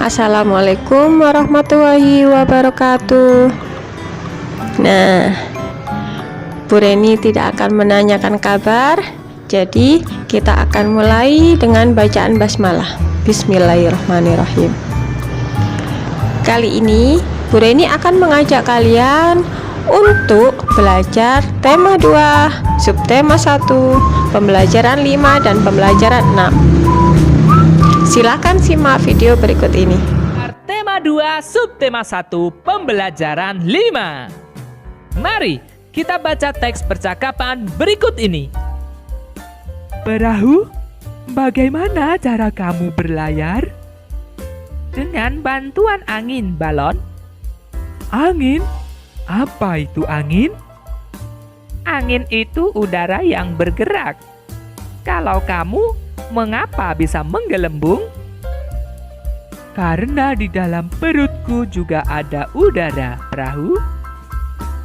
Assalamualaikum warahmatullahi wabarakatuh. Nah, Bu Reni tidak akan menanyakan kabar, jadi kita akan mulai dengan bacaan basmalah. Bismillahirrahmanirrahim. Kali ini Bu Reni akan mengajak kalian untuk belajar tema 2, subtema 1, pembelajaran 5 dan pembelajaran 6. Silakan simak video berikut ini. Tema 2, subtema 1, pembelajaran 5. Mari kita baca teks percakapan berikut ini. Perahu, bagaimana cara kamu berlayar? Dengan bantuan angin balon. Angin? Apa itu angin? Angin itu udara yang bergerak. Kalau kamu, mengapa bisa menggelembung? Karena di dalam perutku juga ada udara, perahu.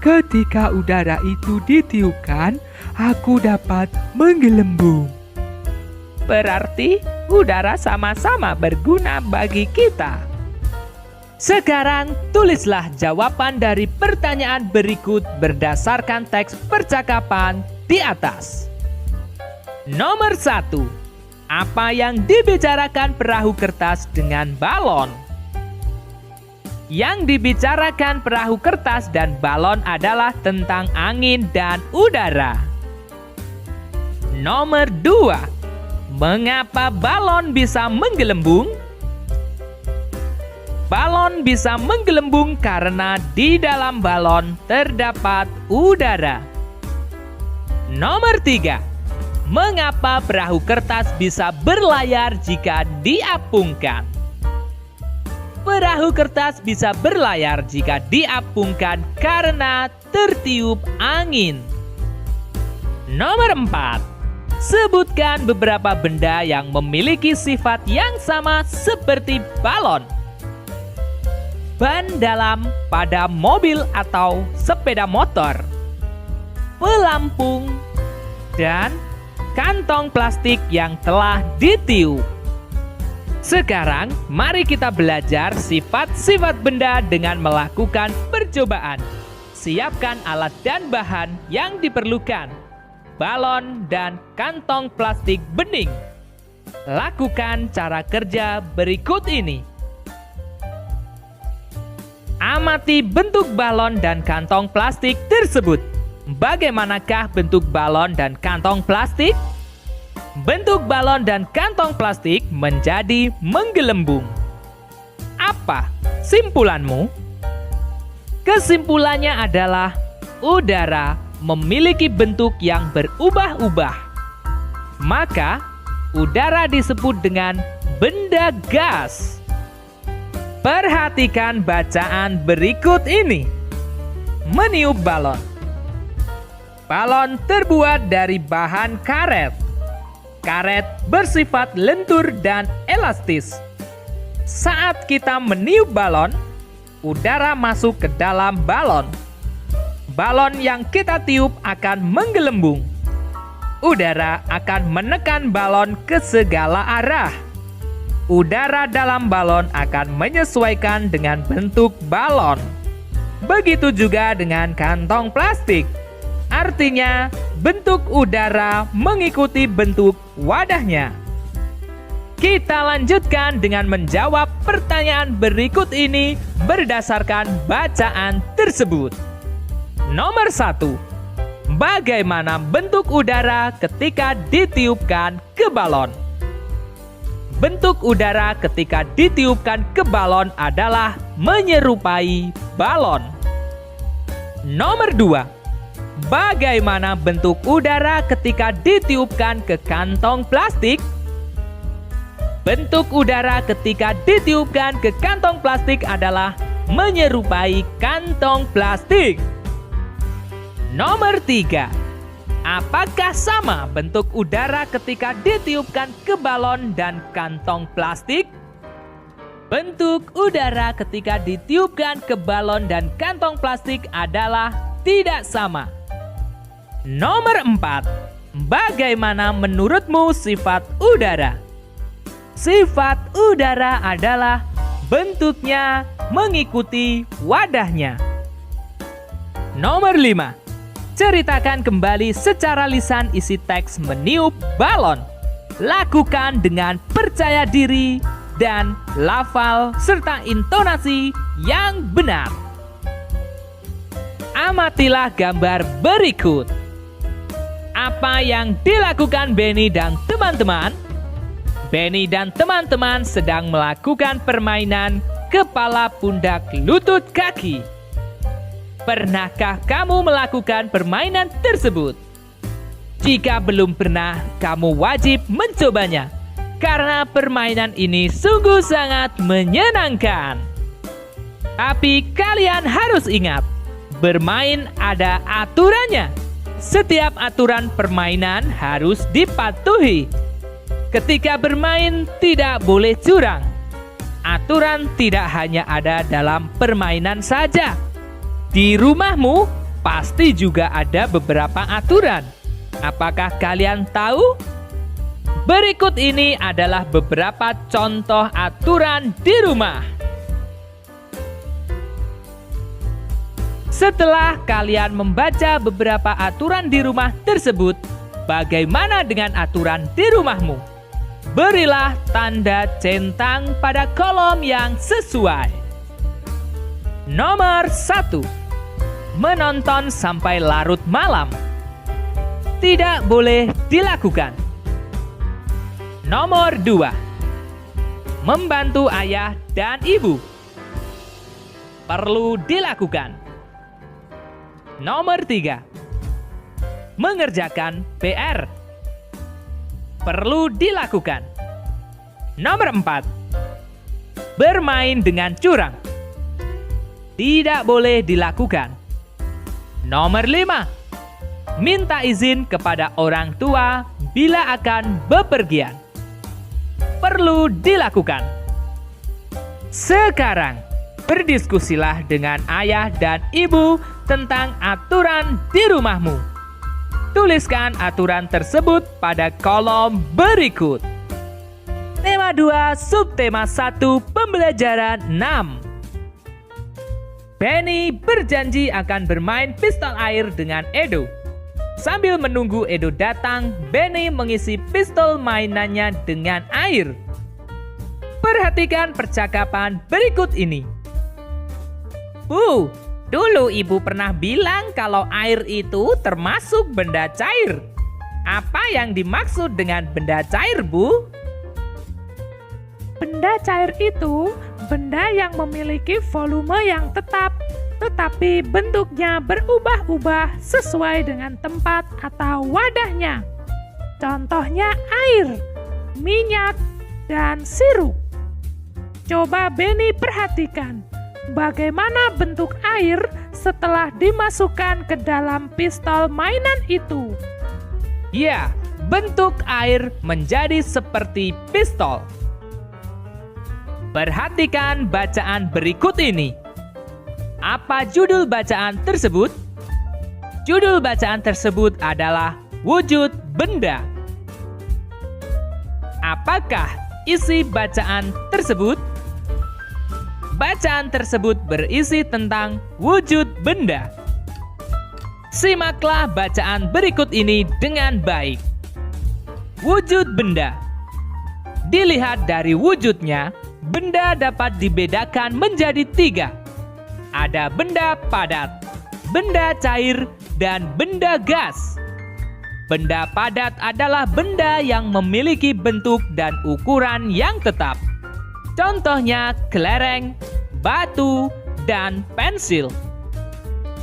Ketika udara itu ditiupkan, aku dapat menggelembung. Berarti udara sama-sama berguna bagi kita. Sekarang tulislah jawaban dari pertanyaan berikut berdasarkan teks percakapan di atas. Nomor 1. Apa yang dibicarakan perahu kertas dengan balon? Yang dibicarakan perahu kertas dan balon adalah tentang angin dan udara. Nomor 2. Mengapa balon bisa menggelembung? Balon bisa menggelembung karena di dalam balon terdapat udara. Nomor 3. Mengapa perahu kertas bisa berlayar jika diapungkan? Perahu kertas bisa berlayar jika diapungkan karena tertiup angin. Nomor 4. Sebutkan beberapa benda yang memiliki sifat yang sama seperti balon. Ban dalam pada mobil atau sepeda motor, pelampung, dan kantong plastik yang telah ditiup. Sekarang, mari kita belajar sifat-sifat benda dengan melakukan percobaan. Siapkan alat dan bahan yang diperlukan. Balon dan kantong plastik bening. Lakukan cara kerja berikut ini. Amati bentuk balon dan kantong plastik tersebut. Bagaimanakah bentuk balon dan kantong plastik? Bentuk balon dan kantong plastik menjadi menggelembung. Apa simpulanmu? Kesimpulannya adalah udara memiliki bentuk yang berubah-ubah. Maka, udara disebut dengan benda gas. Perhatikan bacaan berikut ini. Meniup balon. Balon terbuat dari bahan karet. Karet bersifat lentur dan elastis. Saat kita meniup balon, udara masuk ke dalam balon. Balon yang kita tiup akan menggelembung. Udara akan menekan balon ke segala arah. Udara dalam balon akan menyesuaikan dengan bentuk balon. Begitu juga dengan kantong plastik. Artinya, bentuk udara mengikuti bentuk wadahnya. Kita lanjutkan dengan menjawab pertanyaan berikut ini berdasarkan bacaan tersebut. Nomor 1. Bagaimana bentuk udara ketika ditiupkan ke balon? Bentuk udara ketika ditiupkan ke balon adalah menyerupai balon. Nomor 2. Bagaimana bentuk udara ketika ditiupkan ke kantong plastik? Bentuk udara ketika ditiupkan ke kantong plastik adalah menyerupai kantong plastik. Nomor 3. Apakah sama bentuk udara ketika ditiupkan ke balon dan kantong plastik? Bentuk udara ketika ditiupkan ke balon dan kantong plastik adalah tidak sama. Nomor 4. Bagaimana menurutmu sifat udara? Sifat udara adalah bentuknya mengikuti wadahnya. Nomor 5. Ceritakan kembali secara lisan isi teks meniup balon. Lakukan dengan percaya diri dan lafal serta intonasi yang benar. Amatilah gambar berikut. Apa yang dilakukan Benny dan teman-teman? Benny dan teman-teman sedang melakukan permainan kepala, pundak, lutut, kaki. Pernahkah kamu melakukan permainan tersebut? Jika belum pernah, kamu wajib mencobanya, karena permainan ini sungguh sangat menyenangkan. Tapi kalian harus ingat, bermain ada aturannya. Setiap aturan permainan harus dipatuhi. Ketika bermain, tidak boleh curang. Aturan tidak hanya ada dalam permainan saja. Di rumahmu pasti juga ada beberapa aturan. Apakah kalian tahu? Berikut ini adalah beberapa contoh aturan di rumah. Setelah kalian membaca beberapa aturan di rumah tersebut, bagaimana dengan aturan di rumahmu? Berilah tanda centang pada kolom yang sesuai. Nomor 1. Menonton sampai larut malam. Tidak boleh dilakukan. Nomor 2. Membantu ayah dan ibu. Perlu dilakukan. Nomor 3. Mengerjakan PR. Perlu dilakukan. Nomor 4. Bermain dengan curang. Tidak boleh dilakukan. Nomor 5. Minta izin kepada orang tua bila akan bepergian. Perlu dilakukan. Sekarang, berdiskusilah dengan ayah dan ibu tentang aturan di rumahmu. Tuliskan aturan tersebut pada kolom berikut. Tema 2, subtema 1, pembelajaran 6. Benny berjanji akan bermain pistol air dengan Edo. Sambil menunggu Edo datang, Benny mengisi pistol mainannya dengan air. Perhatikan percakapan berikut ini. Bu, dulu ibu pernah bilang kalau air itu termasuk benda cair. Apa yang dimaksud dengan benda cair, Bu? Benda cair itu benda yang memiliki volume yang tetap, tetapi bentuknya berubah-ubah sesuai dengan tempat atau wadahnya. Contohnya air, minyak, dan sirup. Coba Benny perhatikan bagaimana bentuk air setelah dimasukkan ke dalam pistol mainan itu. Ya, bentuk air menjadi seperti pistol. Perhatikan bacaan berikut ini. Apa judul bacaan tersebut? Judul bacaan tersebut adalah wujud benda. Apakah isi bacaan tersebut? Bacaan tersebut berisi tentang wujud benda. Simaklah bacaan berikut ini dengan baik. Wujud benda. Dilihat dari wujudnya, benda dapat dibedakan menjadi 3. Ada benda padat, benda cair, dan benda gas. Benda padat adalah benda yang memiliki bentuk dan ukuran yang tetap. Contohnya kelereng, batu, dan pensil.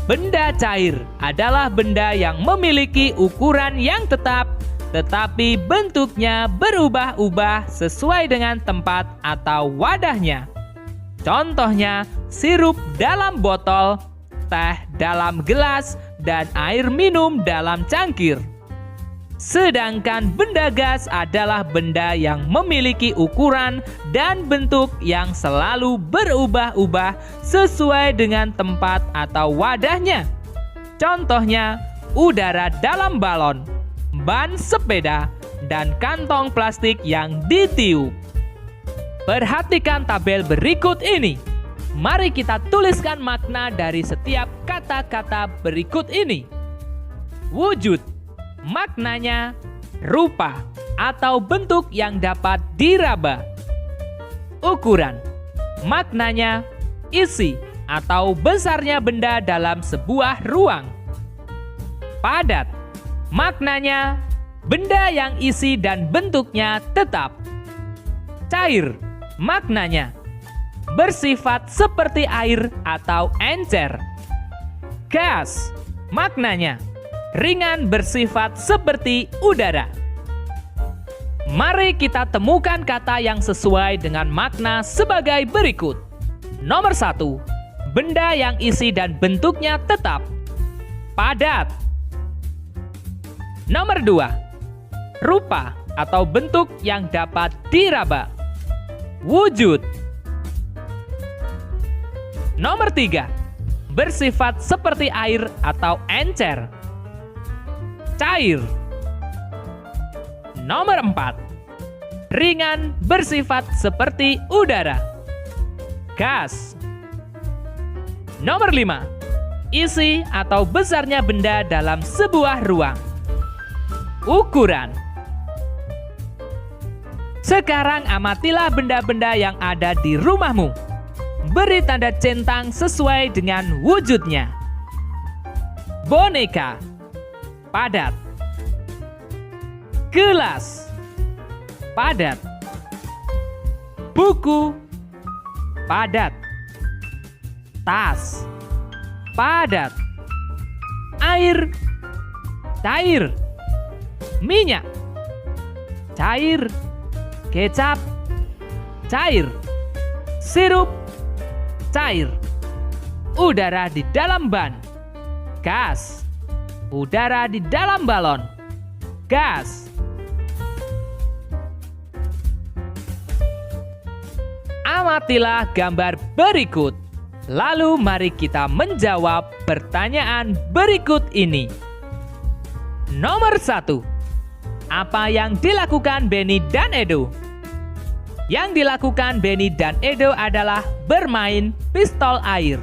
Benda cair adalah benda yang memiliki ukuran yang tetap, tetapi bentuknya berubah-ubah sesuai dengan tempat atau wadahnya. Contohnya sirup dalam botol, teh dalam gelas, dan air minum dalam cangkir. Sedangkan benda gas adalah benda yang memiliki ukuran dan bentuk yang selalu berubah-ubah sesuai dengan tempat atau wadahnya. Contohnya udara dalam balon, ban sepeda, dan kantong plastik yang ditiup. Perhatikan tabel berikut ini. Mari kita tuliskan makna dari setiap kata-kata berikut ini. Wujud, maknanya rupa atau bentuk yang dapat diraba. Ukuran, maknanya isi atau besarnya benda dalam sebuah ruang. Padat, maknanya benda yang isi dan bentuknya tetap. Cair, maknanya bersifat seperti air atau encer. Gas, maknanya ringan bersifat seperti udara. Mari kita temukan kata yang sesuai dengan makna sebagai berikut. Nomor 1, benda yang isi dan bentuknya tetap. Padat. Nomor 2, rupa atau bentuk yang dapat diraba. Wujud. Nomor 3, bersifat seperti air atau encer. Cair. Nomor 4, ringan bersifat seperti udara. Gas. Nomor 5, isi atau besarnya benda dalam sebuah ruang. Ukuran. Sekarang amatilah benda-benda yang ada di rumahmu. Beri tanda centang sesuai dengan wujudnya. Boneka, padat. Gelas, padat. Buku, padat. Tas, padat. Air, cair. Minyak, cair. Kecap, cair. Sirup, cair. Udara di dalam ban. Gas. Udara di dalam balon. Gas. Amatilah gambar berikut. Lalu mari kita menjawab pertanyaan berikut ini. Nomor 1. Apa yang dilakukan Benny dan Edo? Yang dilakukan Benny dan Edo adalah bermain pistol air.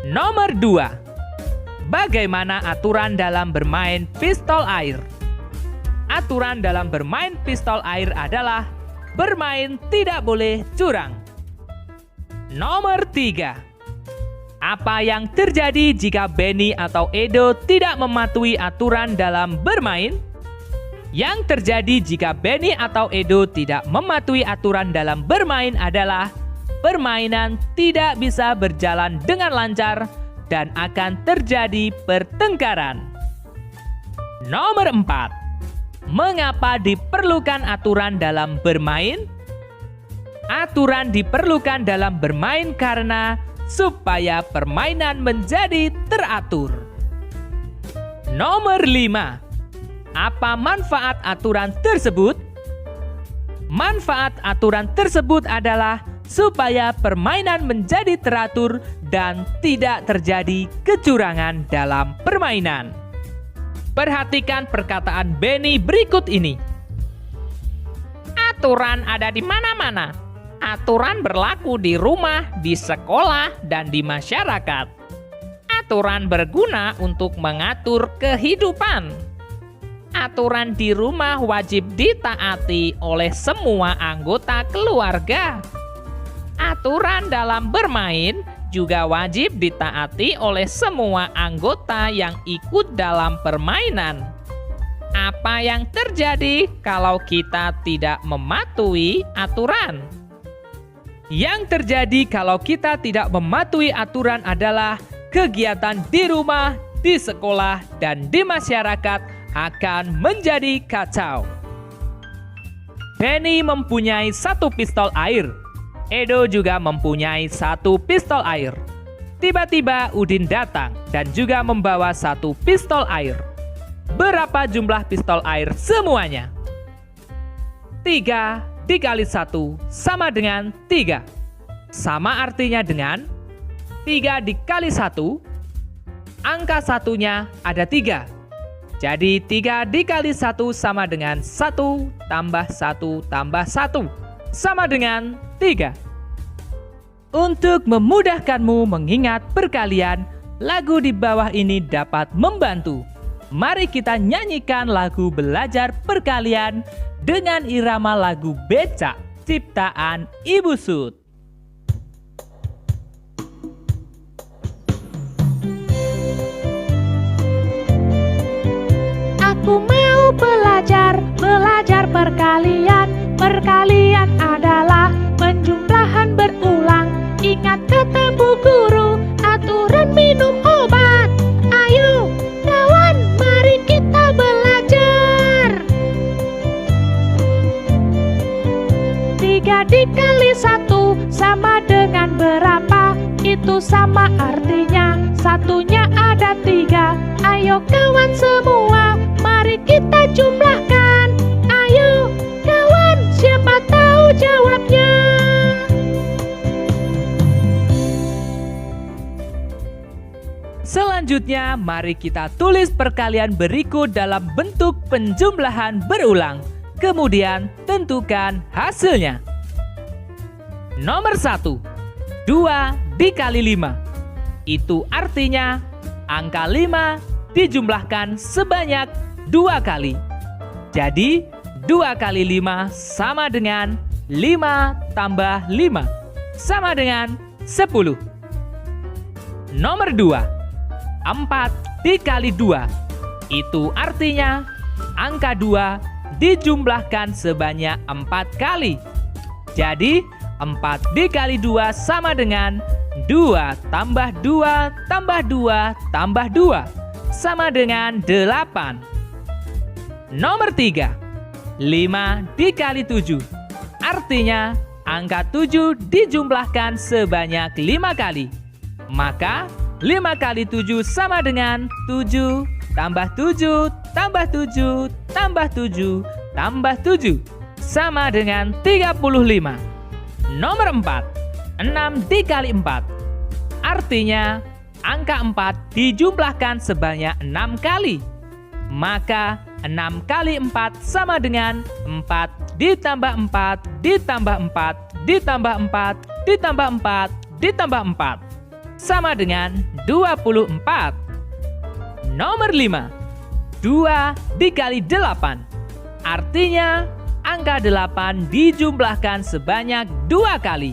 Nomor 2. Bagaimana aturan dalam bermain pistol air? Aturan dalam bermain pistol air adalah bermain tidak boleh curang. Nomor 3. Apa yang terjadi jika Benny atau Edo tidak mematuhi aturan dalam bermain? Yang terjadi jika Benny atau Edo tidak mematuhi aturan dalam bermain adalah permainan tidak bisa berjalan dengan lancar dan akan terjadi pertengkaran. Nomor 4. Mengapa diperlukan aturan dalam bermain? Aturan diperlukan dalam bermain karena supaya permainan menjadi teratur. Nomor 5. Apa manfaat aturan tersebut? Manfaat aturan tersebut adalah supaya permainan menjadi teratur dan tidak terjadi kecurangan dalam permainan. Perhatikan perkataan Benny berikut ini. Aturan ada di mana-mana. Aturan berlaku di rumah, di sekolah, dan di masyarakat. Aturan berguna untuk mengatur kehidupan. Aturan di rumah wajib ditaati oleh semua anggota keluarga. Aturan dalam bermain juga wajib ditaati oleh semua anggota yang ikut dalam permainan. Apa yang terjadi kalau kita tidak mematuhi aturan? Yang terjadi kalau kita tidak mematuhi aturan adalah kegiatan di rumah, di sekolah, dan di masyarakat akan menjadi kacau. Benny mempunyai 1 pistol air. Edo juga mempunyai 1 pistol air. Tiba-tiba Udin datang dan juga membawa 1 pistol air. Berapa jumlah pistol air semuanya? 3 dikali 1 sama dengan 3. Sama artinya dengan 3 dikali 1, angka satunya ada 3. Jadi 3 dikali 1 sama dengan 1 tambah 1 tambah 1. sama dengan 3. Untuk memudahkanmu mengingat perkalian, lagu di bawah ini dapat membantu. Mari kita nyanyikan lagu belajar perkalian dengan irama lagu Becak ciptaan Ibu Sud. Aku mau belajar perkalian. Perkalian adalah penjumlahan berulang. Ingat kata Bu Guru, aturan minum obat. Ayo, kawan, mari kita belajar. 3 dikali 1 sama dengan berapa? Itu sama artinya, satunya ada 3. Ayo kawan semua, mari kita jumlahkan. Ayo kawan, siapa tahu jawabnya? Selanjutnya, mari kita tulis perkalian berikut dalam bentuk penjumlahan berulang. Kemudian, tentukan hasilnya. Nomor 1, 2 dikali 5. Itu artinya angka 5 dijumlahkan sebanyak 2 kali. Jadi, 2 kali 5 sama dengan 5 tambah 5, sama dengan 10. Nomor 2, 4 dikali 2. Itu artinya angka 2 dijumlahkan sebanyak 4 kali. Jadi 4 dikali 2 sama dengan 2 tambah 2 tambah 2 tambah 2, sama dengan 8. Nomor 3, 5 dikali 7. Artinya angka 7 dijumlahkan sebanyak 5 kali. Maka 5 kali 7 sama dengan 7 tambah 7 tambah 7 tambah 7 tambah 7, sama dengan 35. Nomor 4, 6 dikali 4. Artinya angka 4 dijumlahkan sebanyak 6 kali. Maka 6 kali 4 sama dengan 4 ditambah 4 ditambah 4 ditambah 4 ditambah 4 ditambah 4, sama dengan 24. Nomor 5, 2 dikali 8. Artinya angka 8 dijumlahkan sebanyak 2 kali.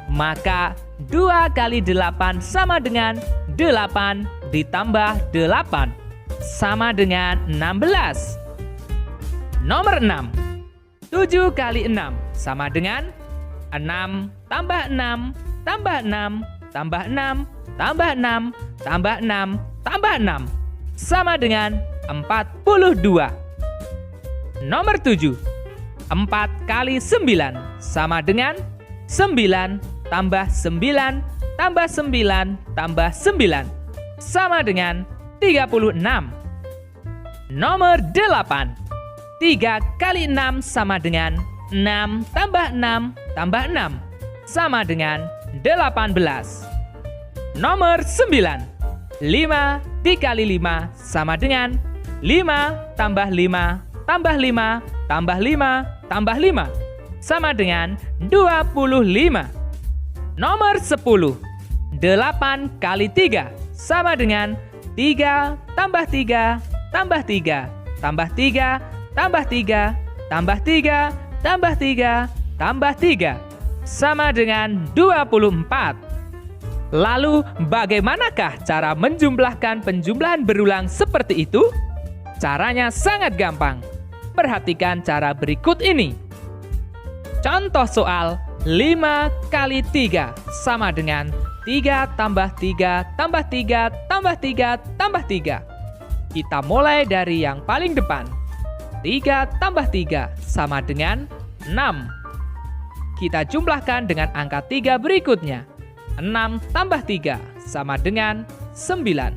Maka 2 kali 8 sama dengan 8 ditambah 8, sama dengan 16. Nomor 6, 7 kali 6 sama dengan 6 tambah 6 tambah 6 tambah 6 tambah 6 tambah 6 tambah 6, sama dengan 42. Nomor 7, 4 kali 9 sama dengan 9 tambah 9 tambah 9 tambah 9, sama dengan 36. Nomor 8, 3 kali 6 sama dengan 6 tambah 6 tambah 6, sama dengan 18. Nomor 9, 5 dikali 5 sama dengan 5 tambah 5 tambah 5 tambah 5 tambah 5, sama dengan 25. Nomor 10, 8 kali 3 sama dengan 3 tambah 3 tambah 3 tambah 3 tambah 3 tambah 3 tambah 3 tambah 3, sama dengan 24. Lalu bagaimanakah cara menjumlahkan penjumlahan berulang seperti itu? Caranya sangat gampang. Perhatikan cara berikut ini. Contoh soal 5 kali 3 sama dengan 3 tambah 3 tambah 3 tambah 3 tambah 3. Kita mulai dari yang paling depan. 3 tambah 3 sama dengan 6. Kita jumlahkan dengan angka 3 berikutnya. 6 tambah 3 sama dengan 9.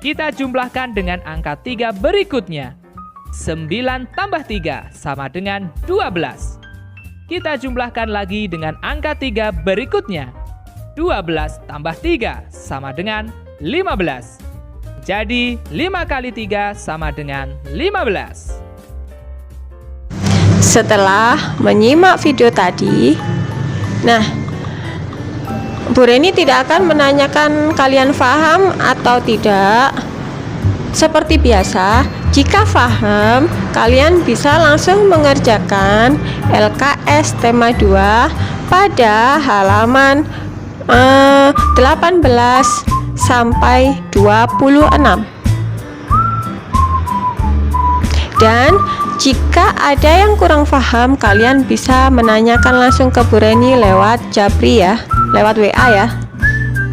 Kita jumlahkan dengan angka 3 berikutnya. 9 tambah 3 sama dengan 12. Kita jumlahkan lagi dengan angka 3 berikutnya. 12 tambah 3 sama dengan 15. Jadi 5 kali 3 sama dengan 15. setelah menyimak video tadi, nah, Bu Reni tidak akan menanyakan kalian paham atau tidak. Seperti biasa, jika paham, kalian bisa langsung mengerjakan LKS tema 2 pada halaman 18 sampai 26. Dan jika ada yang kurang paham, kalian bisa menanyakan langsung ke Bu Reni lewat Japri ya, lewat WA ya.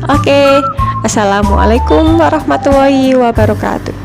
Oke, assalamualaikum warahmatullahi wabarakatuh.